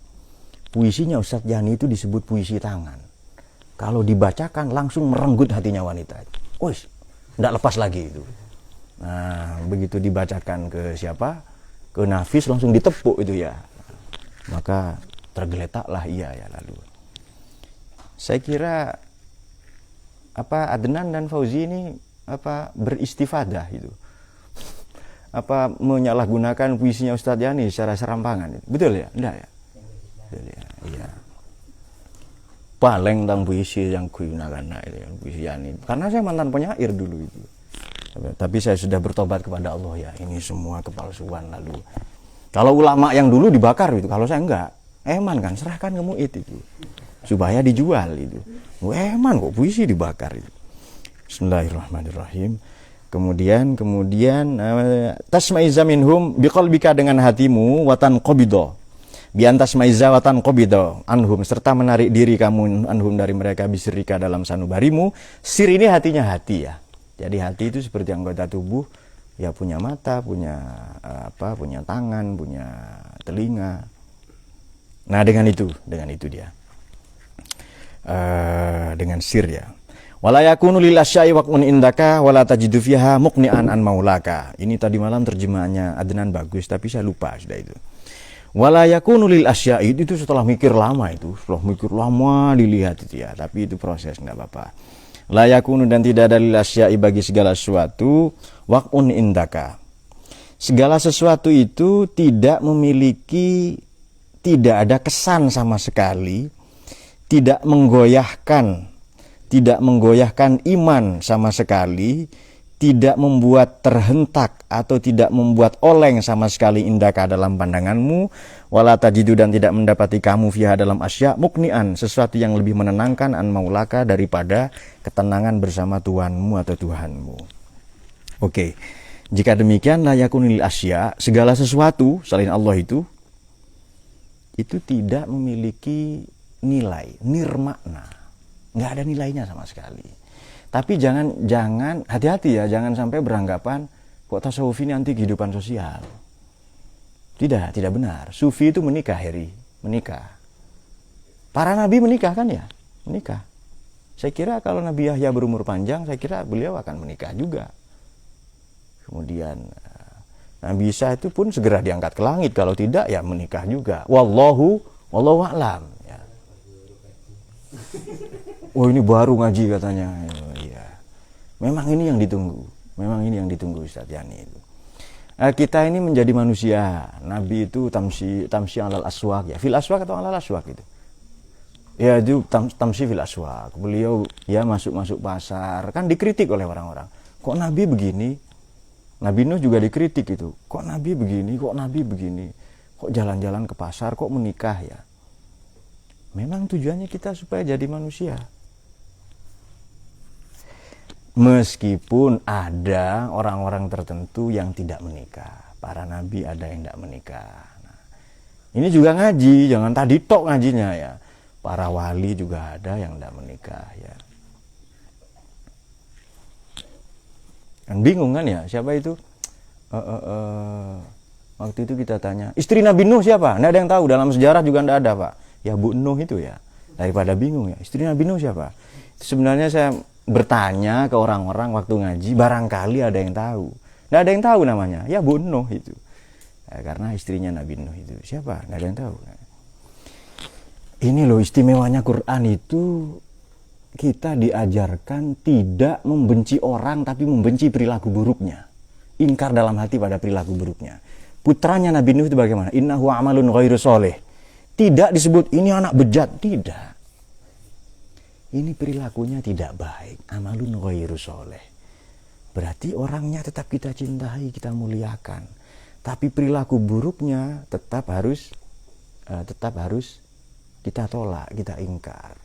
Speaker 1: Puisinya Ustadz Yani itu disebut puisi tangan. Kalau dibacakan langsung merenggut hatinya wanita. Wih, enggak lepas lagi itu. Nah, begitu dibacakan ke siapa? Ke Nafis langsung ditepuk itu ya. Maka tergeletaklah ia ya lalu. Saya kira apa Adnan dan Fauzi ini apa beristifadah itu. Apa menyalahgunakan puisinya Ustadz Yani secara serampangan itu. Betul ya? Enggak ya? Betul ya. Iya. Paling tentang puisi yang gunakan itu puisi Yani. Karena saya mantan penyair dulu itu. Tapi saya sudah bertobat kepada Allah ya. Ini semua kepalsuan lalu. Kalau ulama yang dulu dibakar itu, kalau saya enggak. Eman kan, serahkan ke muid itu. Supaya dijual itu. Eman kok puisi dibakar itu. Bismillahirrahmanirrahim. Kemudian tasmaiza minhum biqalbika, dengan hatimu, watan qabido, bi antasmaiza watan qabido anhum, serta menarik diri kamu anhum dari mereka, bisirika, dalam sanubarimu. Sir ini hatinya hati ya. Jadi hati itu seperti anggota tubuh ya, punya mata, punya punya tangan, punya telinga. Nah, dengan itu dia. Dengan sir ya. Wala yakunu lil asya'i waqun indaka wala tajidu fiha muqni'an an maulaka. Ini tadi malam terjemahannya Adnan bagus, tapi saya lupa sudah itu. Wala yakunu lil asya'i itu setelah mikir lama dilihat itu ya, tapi itu proses, enggak apa-apa. La yakunu, dan tidak ada lil asya'i, bagi segala sesuatu, waqun indaka. Segala sesuatu itu tidak ada kesan sama sekali, tidak menggoyahkan iman sama sekali, tidak membuat terhentak atau tidak membuat oleng sama sekali indaka, dalam pandanganmu. Wala tajidu, dan tidak mendapati kamu fiha, dalam asya, muknian, sesuatu yang lebih menenangkan, an maulaka, daripada ketenangan bersama Tuhanmu atau Tuhanmu. Oke. Jika demikian, la yakunil asya, segala sesuatu selain Allah itu tidak memiliki nilai, nirmakna, nggak ada nilainya sama sekali. Tapi jangan hati-hati ya, jangan sampai beranggapan kok tasawuf ini anti kehidupan sosial. Tidak benar. Sufi itu menikah. Para nabi menikah kan ya, menikah. Saya kira kalau Nabi Yahya berumur panjang, saya kira beliau akan menikah juga. Kemudian Nabi Isa itu pun segera diangkat ke langit, kalau tidak ya menikah juga. Wallahu a'lam ya. Oh, ini baru ngaji katanya. Oh, iya. Memang ini yang ditunggu Ustaz Yani itu. Kita ini menjadi manusia. Nabi itu tamsi alal aswaq ya. Fil aswaq atau alal aswaq itu? Ya, itu tamsi fil aswaq. Beliau ya masuk pasar, kan dikritik oleh orang-orang. Kok Nabi begini? Nabi Nuh juga dikritik itu. Kok Nabi begini? Kok jalan-jalan ke pasar, kok menikah ya? Memang tujuannya kita supaya jadi manusia. Meskipun ada orang-orang tertentu yang tidak menikah. Para nabi ada yang tidak menikah. Nah, ini juga ngaji, jangan tadi tok ngajinya ya. Para wali juga ada yang tidak menikah ya. Kan bingung kan ya, siapa itu? Waktu itu kita tanya, istri Nabi Nuh siapa? Nggak ada yang tahu, dalam sejarah juga nggak ada, Pak. Ya Bu Nuh itu ya. Daripada bingung ya, istri Nabi Nuh siapa? Sebenarnya saya bertanya ke orang-orang waktu ngaji, barangkali ada yang tahu. Nggak ada yang tahu namanya, ya Bu Nuh itu. Karena istrinya Nabi Nuh itu siapa? Nggak ada yang tahu. Ini loh istimewanya Quran itu, kita diajarkan tidak membenci orang, tapi membenci perilaku buruknya. Ingkar dalam hati pada perilaku buruknya. Putranya Nabi Nuh itu bagaimana? Innahu amalun ghairu sholih. Tidak disebut ini anak bejat, tidak. Ini perilakunya tidak baik, amalun ghairu sholih. Berarti orangnya tetap kita cintai, kita muliakan. Tapi perilaku buruknya tetap harus kita tolak, kita ingkar.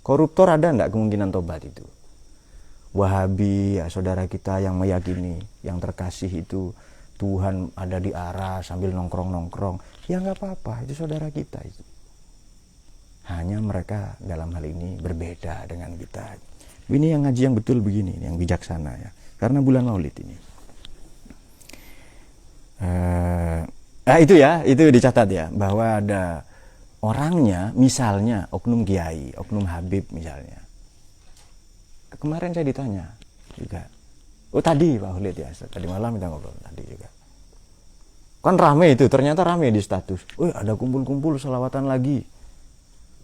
Speaker 1: Koruptor ada enggak kemungkinan tobat itu? Wahabi, ya, saudara kita yang meyakini, yang terkasih itu Tuhan ada di aras sambil nongkrong-nongkrong, ya nggak apa-apa, itu saudara kita itu. Hanya mereka dalam hal ini berbeda dengan kita. Ini yang ngaji yang betul begini, yang bijaksana ya. Karena bulan Maulid ini. Itu ya, itu dicatat ya, bahwa ada orangnya, misalnya oknum kiai, oknum habib misalnya. Kemarin saya ditanya juga. Oh tadi Pak Hulid ya, tadi malam kita ngobrol tadi juga. Kan rame itu, ternyata rame di status. Ada kumpul-kumpul selawatan lagi.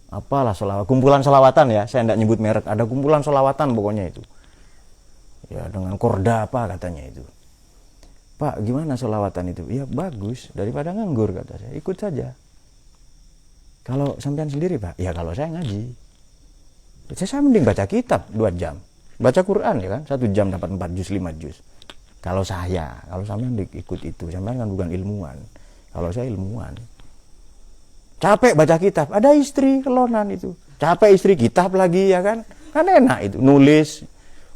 Speaker 1: Apalah kumpulan selawatan ya, saya tidak nyebut merek. Ada kumpulan selawatan pokoknya itu. Ya dengan korda apa katanya itu. Pak gimana selawatan itu? Ya bagus, daripada nganggur kata saya. Ikut saja. Kalau sampean sendiri Pak? Ya kalau saya ngaji. Saya mending baca kitab 2 jam. Baca Quran ya kan, 1 jam dapat 4 juz, 5 juz. Kalau sampean ikut itu, sampean kan bukan ilmuwan. Kalau saya ilmuwan. Capek baca kitab, ada istri kelonan itu. Capek istri kitab lagi ya kan. Kan enak itu, nulis.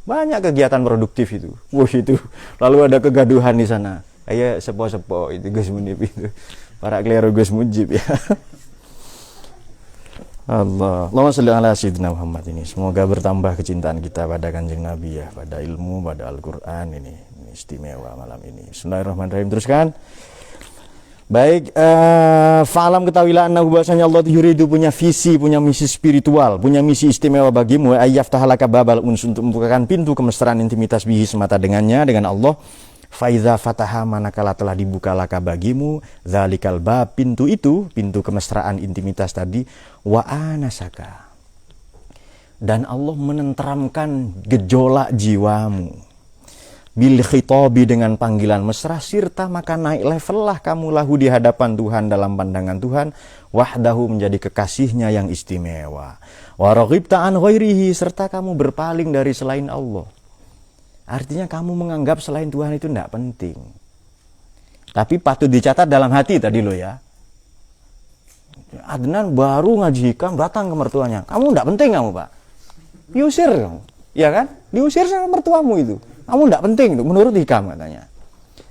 Speaker 1: Banyak kegiatan produktif itu. Wah itu. Lalu ada kegaduhan di sana. Ayo sepo-sepo itu Gus Munib itu. Para keliru Gus Mujib ya. Allahumma sholli ala sayyidina Muhammad ini. Semoga bertambah kecintaan kita pada Kanjeng Nabi ya, pada ilmu, pada Al-Qur'an ini. Ini istimewa malam ini. Bismillahirrahmanirrahim. Teruskan. Baik, fa'alam ketahuilah annahu bahwasanya Allah yuridu punya visi, punya misi spiritual, punya misi istimewa bagimu, ayyaftahalaka babal uns untuk membukakan pintu kemesraan intimitas bihi semata dengannya, dengan Allah. Faiza fataha manakala telah dibuka laka bagimu zalikal bab, pintu itu, pintu kemesraan intimitas tadi, wa anasaka, dan Allah menenteramkan gejolak jiwamu, bil khitabi dengan panggilan mesra, sirta maka naik level lah kamu lahu di hadapan Tuhan, dalam pandangan Tuhan, wahdahu menjadi kekasihnya yang istimewa, wa raghibta an ghairihi, serta kamu berpaling dari selain Allah. Artinya kamu menganggap selain Tuhan itu tidak penting. Tapi patut dicatat dalam hati tadi lo ya. Adnan baru ngaji hikam datang ke mertuanya. Kamu tidak penting kamu Pak. Diusir kamu. Ya kan? Diusir sama mertuamu itu. Kamu tidak penting itu menurut hikam katanya.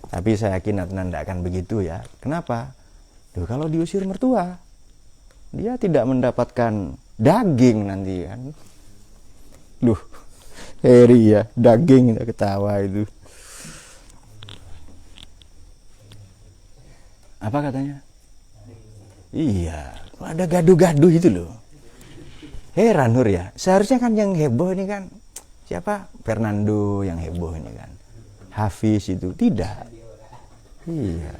Speaker 1: Tapi saya yakin Adnan tidak akan begitu ya. Kenapa? Duh, kalau diusir mertua, dia tidak mendapatkan daging nanti kan. Duh. Heri ya, daging kita ketawa itu. Apa katanya? Iya, ada gaduh-gaduh itu loh. Heran Nur ya, seharusnya kan yang heboh ini kan siapa? Fernando yang heboh ini kan. Hafiz itu tidak. Iya.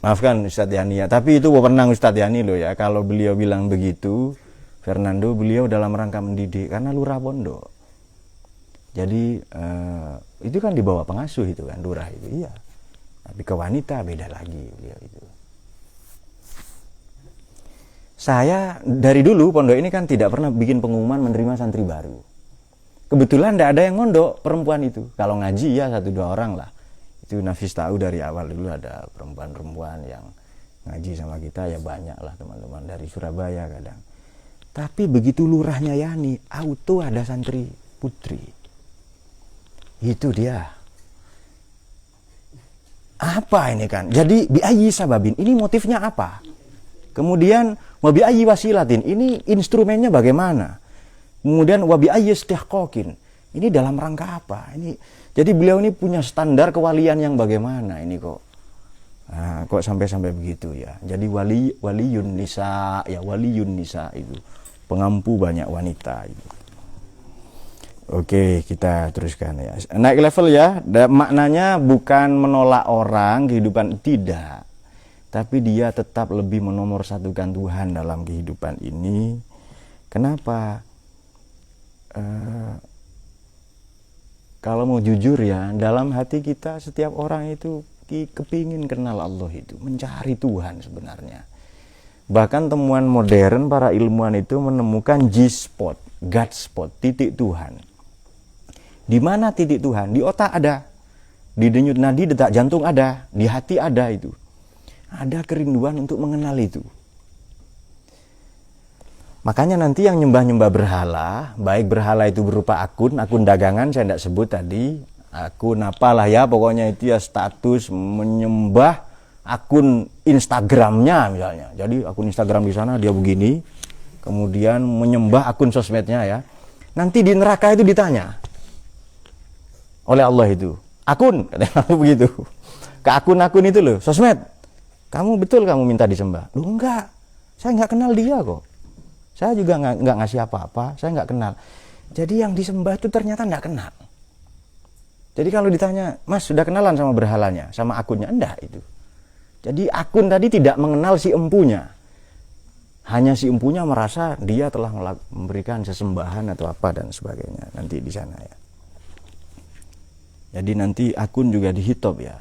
Speaker 1: Maafkan Ustadz Yani ya, tapi itu wewenang Ustadz Yani loh ya. Kalau beliau bilang begitu, Fernando, beliau dalam rangka mendidik karena lurah pondok. Jadi itu kan di bawah pengasuh itu kan, lurah itu iya. Tapi ke wanita beda lagi beliau itu. Saya dari dulu pondok ini kan tidak pernah bikin pengumuman menerima santri baru. Kebetulan tidak ada yang mondok perempuan itu. Kalau ngaji ya 1-2 orang lah. Itu Nafis tahu dari awal dulu ada perempuan-perempuan yang ngaji sama kita ya, banyak lah teman-teman dari Surabaya kadang. Tapi begitu lurahnya Yani, auto ada santri putri. Itu dia. Apa ini kan? Jadi bi'ayyi sababin, ini motifnya apa? Kemudian wabi'ayyi wasilatin, ini instrumennya bagaimana? Kemudian wabi'ayyi istihqaqin, ini dalam rangka apa? Ini jadi beliau ini punya standar kewalian yang bagaimana ini kok. Nah, kok sampai begitu ya. Jadi waliyun nisa ya, waliyun nisa itu pengampu banyak wanita itu. Oke, kita teruskan ya. Naik level ya. Maknanya bukan menolak orang kehidupan, tidak. Tapi dia tetap lebih menomorsatukan Tuhan dalam kehidupan ini. Kenapa? Kalau mau jujur ya, dalam hati kita setiap orang itu kepingin kenal Allah itu, mencari Tuhan sebenarnya. Bahkan temuan modern para ilmuwan itu menemukan G-spot, God spot, titik Tuhan. Di mana titik Tuhan? Di otak ada, di denyut nadi detak jantung ada, di hati ada itu. Ada kerinduan untuk mengenal itu. Makanya nanti yang nyembah-nyembah berhala, baik berhala itu berupa akun dagangan, saya tidak sebut tadi, akun apalah ya, pokoknya itu ya status menyembah akun Instagramnya misalnya. Jadi akun Instagram di sana dia begini, kemudian menyembah akun sosmednya ya. Nanti di neraka itu ditanya oleh Allah itu, akun, katanya begitu. Ke akun-akun itu loh, sosmed, kamu betul kamu minta disembah? Loh enggak, saya nggak kenal dia kok. Saya juga nggak ngasih apa-apa, saya nggak kenal. Jadi yang disembah itu ternyata nggak kenal. Jadi kalau ditanya, Mas sudah kenalan sama berhalanya, sama akunnya? Enggak itu. Jadi akun tadi tidak mengenal si empunya. Hanya si empunya merasa dia telah memberikan sesembahan atau apa dan sebagainya. Nanti di sana ya. Jadi nanti akun juga dihitop ya.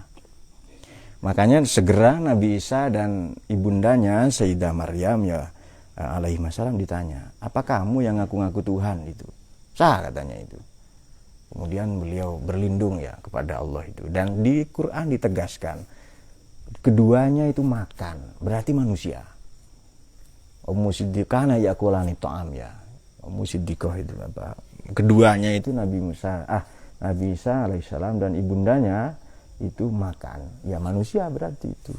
Speaker 1: Makanya segera Nabi Isa dan ibundanya Sayyidah Maryam ya alaihi wasallam ditanya, apa kamu yang ngaku-ngaku Tuhan itu? Sah katanya itu. Kemudian beliau berlindung ya kepada Allah itu. Dan di Quran ditegaskan, keduanya itu makan, berarti manusia. Ummu Siddiqah yakulani ta'am ya. Ummu Siddiqah itu apa? Keduanya itu Nabi Isa alaihissalam dan ibundanya itu makan. Ya manusia berarti itu.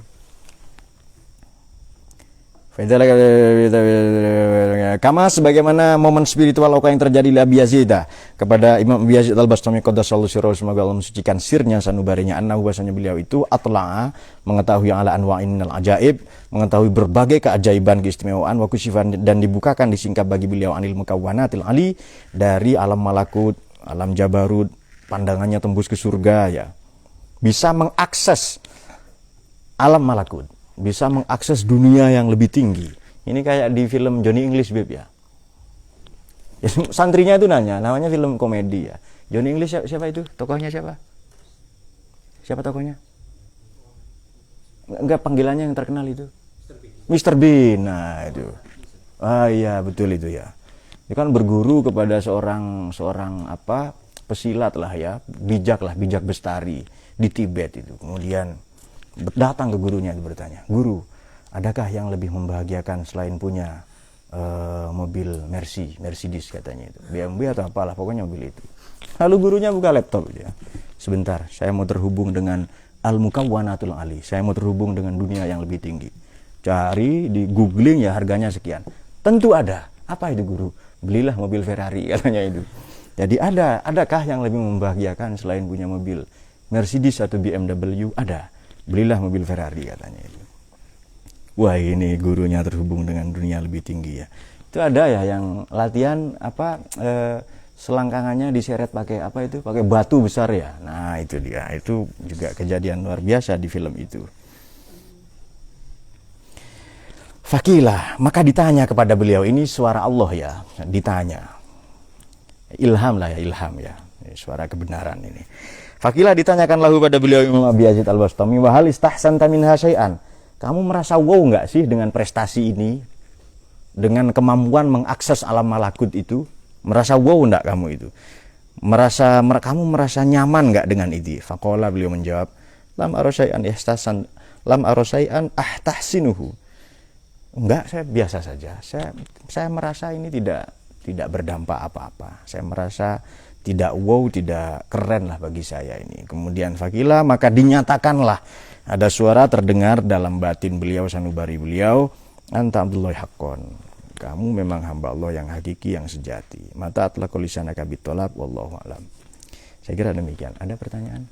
Speaker 1: Kama sebagaimana momen spiritual yang terjadi di Abi Yazid kepada Imam Abi Yazid Al-Bastami qaddasallahu sirrahu, semoga Allah mensucikan sirnya sanubarinya, annahu bahasanya beliau itu atla'a mengetahui yang ala anwa'in al ajaib, mengetahui berbagai keajaiban keistimewaan wa kusyifan, dan dibukakan disingkap bagi beliau anil mukawwanatil ali, dari alam malakut, alam jabarut, pandangannya tembus ke surga ya. Bisa mengakses alam malakut, bisa mengakses dunia yang lebih tinggi. Ini kayak di film Johnny English Babe ya. Santrinya itu nanya, namanya film komedi ya. Johnny English siapa itu? Tokohnya siapa? Siapa tokohnya? Enggak, panggilannya yang terkenal itu. Mr. Bean. Nah, itu. Ah iya, betul itu ya. Dia kan berguru kepada seorang pesilat lah ya, bijak bestari di Tibet itu. Kemudian datang ke gurunya dan bertanya, "Guru, adakah yang lebih membahagiakan selain punya mobil Mercedes katanya itu, BMW atau apalah, pokoknya mobil itu." Lalu gurunya buka laptop ya. "Sebentar, saya mau terhubung dengan Al-Mukawwanatul Ali. Saya mau terhubung dengan dunia yang lebih tinggi." Cari di googling ya, harganya sekian. Tentu ada. Apa itu guru? "Belilah mobil Ferrari," katanya itu. Jadi adakah yang lebih membahagiakan selain punya mobil Mercedes atau BMW? Ada. Belilah mobil Ferrari katanya itu. Wah, ini gurunya terhubung dengan dunia lebih tinggi ya. Itu ada ya yang latihan selangkangannya diseret pakai pakai batu besar ya. Nah, itu dia. Itu juga kejadian luar biasa di film itu. Fakilah, maka ditanya kepada beliau, ini suara Allah ya, ditanya. Ilham lah ya, ilham ya. Ini suara kebenaran ini. Fakilah, ditanyakan lahu pada beliau Imam Abi Yazid Al-Bastami, wa hal istahsanta minha syai'an. Kamu merasa wow enggak sih dengan prestasi ini? Dengan kemampuan mengakses alam malakut itu? Merasa wow enggak kamu itu? Kamu merasa nyaman enggak dengan itu? Faqala, beliau menjawab, lam ara syai'an ahtahsinuhu. Enggak, saya biasa saja. Saya merasa ini tidak berdampak apa-apa. Saya merasa tidak wow, tidak keren lah bagi saya ini. Kemudian fakila, maka dinyatakanlah, ada suara terdengar dalam batin beliau, sanubari beliau, anta Abdullah haqqon. Kamu memang hamba Allah yang hakiki, yang sejati. Mata atlaqu lisanaka bitolab, wallahu alam. Saya kira demikian. Ada pertanyaan?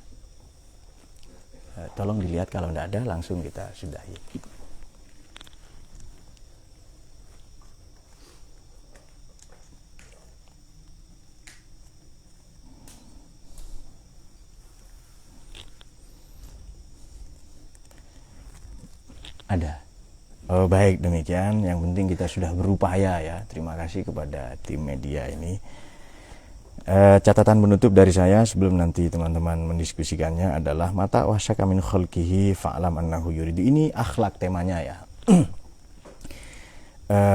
Speaker 1: Tolong dilihat, kalau tidak ada langsung kita sudahi. Ada. Oh, baik, demikian. Yang penting kita sudah berupaya ya. Terima kasih kepada tim media ini. Catatan penutup dari saya sebelum nanti teman-teman mendiskusikannya adalah mata wasyaka min khalqihi fa'lam annahu yuridu. Ini akhlak temanya ya.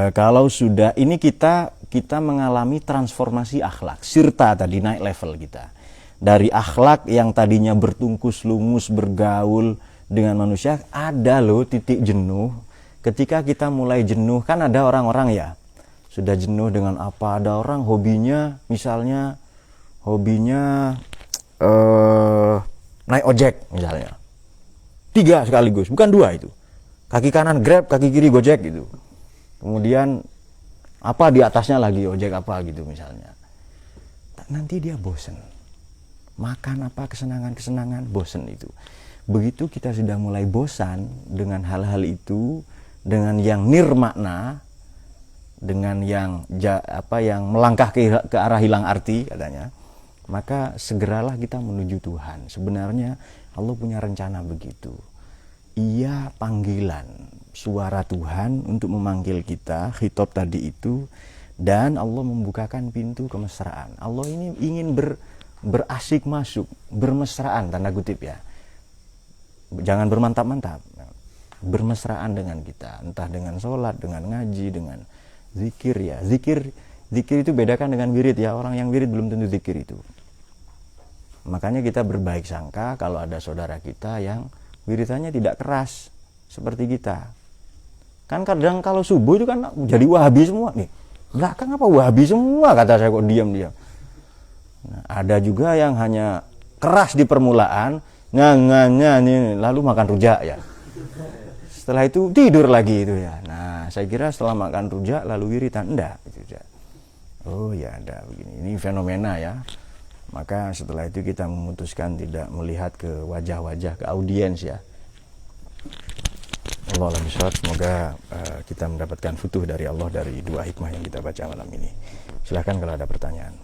Speaker 1: Kalau sudah ini kita mengalami transformasi akhlak. Sirta tadi naik level kita. Dari akhlak yang tadinya bertungkus lumus bergaul dengan manusia, ada loh titik jenuh. Ketika kita mulai jenuh, kan ada orang-orang ya sudah jenuh dengan apa, ada orang hobinya misalnya naik ojek misalnya 3 sekaligus, bukan 2 itu, kaki kanan Grab, kaki kiri Gojek gitu, kemudian apa di atasnya lagi ojek apa gitu misalnya. Nanti dia bosen makan apa, kesenangan bosen itu. Begitu kita sudah mulai bosan dengan hal-hal itu, dengan yang nirmakna, dengan yang melangkah ke arah hilang arti katanya, maka segeralah kita menuju Tuhan. Sebenarnya Allah punya rencana begitu. Ia panggilan, suara Tuhan untuk memanggil kita, khitab tadi itu, dan Allah membukakan pintu kemesraan. Allah ini ingin berasik masuk, bermesraan tanda kutip ya. Jangan bermantap-mantap, bermesraan dengan kita, entah dengan sholat, dengan ngaji, dengan zikir ya. Zikir itu bedakan dengan wirid ya. Orang yang wirid belum tentu zikir itu. Makanya kita berbaik sangka kalau ada saudara kita yang wiridannya tidak keras seperti kita. Kan kadang kalau subuh itu kan jadi Wahabi semua nih. Belakang apa Wahabi semua kata saya kok diam-diam. Nah, ada juga yang hanya keras di permulaan, nih, lalu makan rujak ya. Setelah itu tidur lagi itu ya. Nah, saya kira setelah makan rujak lalu wiritan enggak itu ya. Oh ya ada begini. Ini fenomena ya. Maka setelah itu kita memutuskan tidak melihat ke wajah-wajah, ke audiens ya. Allah alam bisawab, semoga kita mendapatkan futuh dari Allah dari dua hikmah yang kita baca malam ini. Silahkan kalau ada pertanyaan.